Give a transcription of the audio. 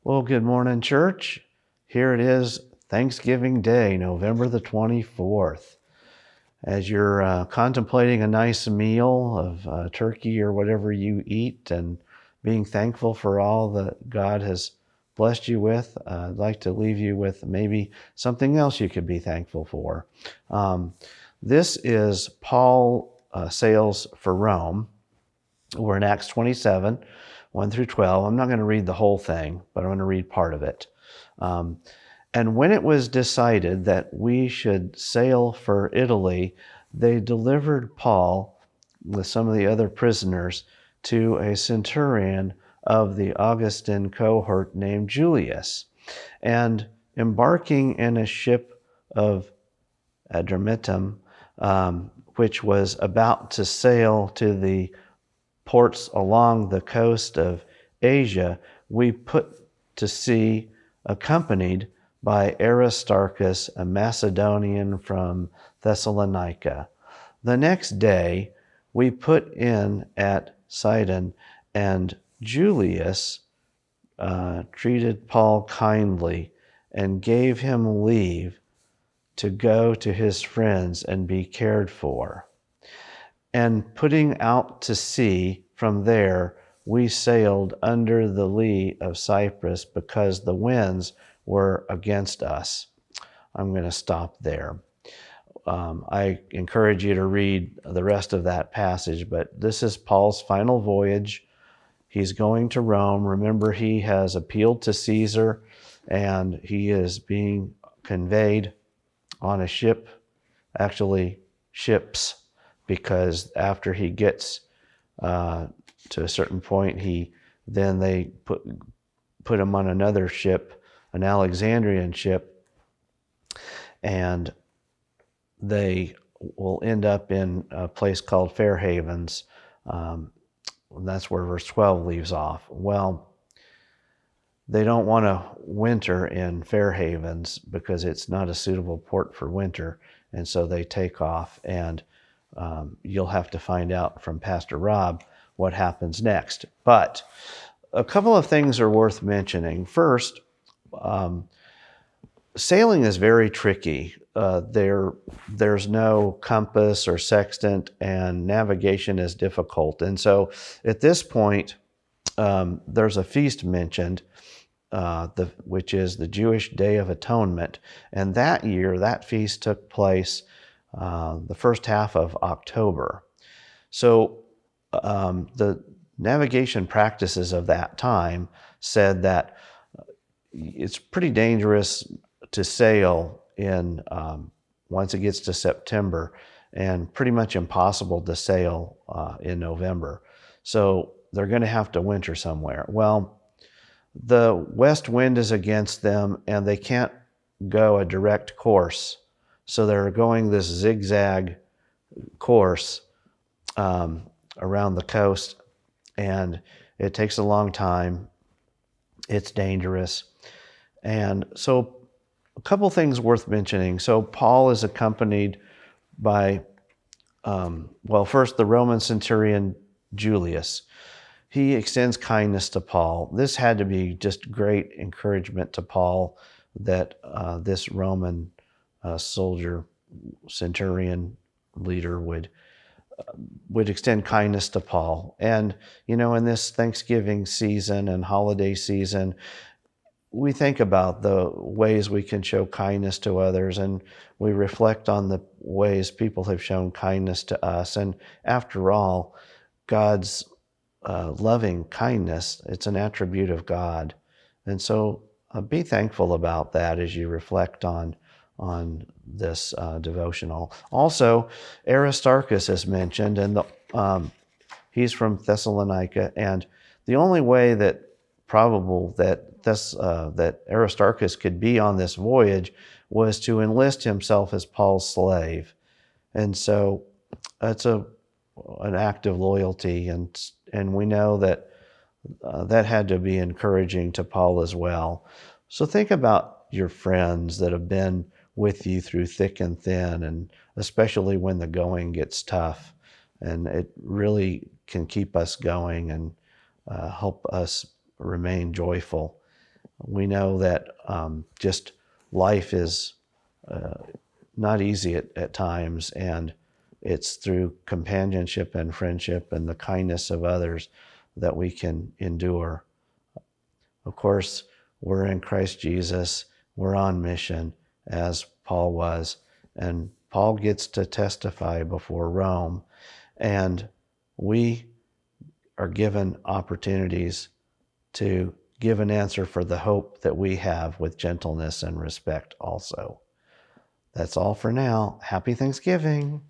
Well, good morning, church. Here it is, Thanksgiving Day, November the 24th. As you're contemplating a nice meal of turkey or whatever you eat and being thankful for all that God has blessed you with, I'd like to leave you with maybe something else you could be thankful for. This is Paul sails for Rome. We're in Acts 27, 1 through 12. I'm not going to read the whole thing, but I'm going to read part of it. And when it was decided that we should sail for Italy, they delivered Paul with some of the other prisoners to a centurion of the Augustan cohort named Julius. And embarking in a ship of Adramyttium, which was about to sail to the ports along the coast of Asia, we put to sea accompanied by Aristarchus, a Macedonian from Thessalonica. The next day we put in at Sidon, and Julius treated Paul kindly and gave him leave to go to his friends and be cared for. And putting out to sea from there, we sailed under the lee of Cyprus because the winds were against us. I'm going to stop there. I encourage you to read the rest of that passage, but this is Paul's final voyage. He's going to Rome. Remember, he has appealed to Caesar, and he is being conveyed on a ship, actually ships, because after he gets to a certain point, they put him on another ship, an Alexandrian ship, and they will end up in a place called Fair Havens. That's where verse 12 leaves off. Well, they don't want to winter in Fair Havens because it's not a suitable port for winter, and so they take off, and you'll have to find out from Pastor Rob what happens next. But a couple of things are worth mentioning. First, sailing is very tricky. There's no compass or sextant, and navigation is difficult. And so at this point, there's a feast mentioned, which is the Jewish Day of Atonement. And that year, that feast took place the first half of October. So the navigation practices of that time said that it's pretty dangerous to sail in once it gets to September, and pretty much impossible to sail in November. So they're going to have to winter somewhere. Well, the west wind is against them, and they can't go a direct course. So they're going this zigzag course around the coast, and it takes a long time. It's dangerous. And so a couple things worth mentioning. So Paul is accompanied by, first the Roman centurion Julius. He extends kindness to Paul. This had to be just great encouragement to Paul that this Roman soldier, centurion leader would extend kindness to Paul. And, in this Thanksgiving season and holiday season, we think about the ways we can show kindness to others, and we reflect on the ways people have shown kindness to us. And after all, God's loving kindness, it's an attribute of God. And so be thankful about that as you reflect on this devotional. Also, Aristarchus is mentioned, and he's from Thessalonica, and the only way that that Aristarchus could be on this voyage was to enlist himself as Paul's slave. And so it's an act of loyalty, and we know that that had to be encouraging to Paul as well. So think about your friends that have been with you through thick and thin, and especially when the going gets tough, and it really can keep us going and help us remain joyful. We know that just life is not easy at times, and it's through companionship and friendship and the kindness of others that we can endure. Of course, we're in Christ Jesus. We're on mission, as Paul was. And Paul gets to testify before Rome. And we are given opportunities to give an answer for the hope that we have with gentleness and respect also. That's all for now. Happy Thanksgiving.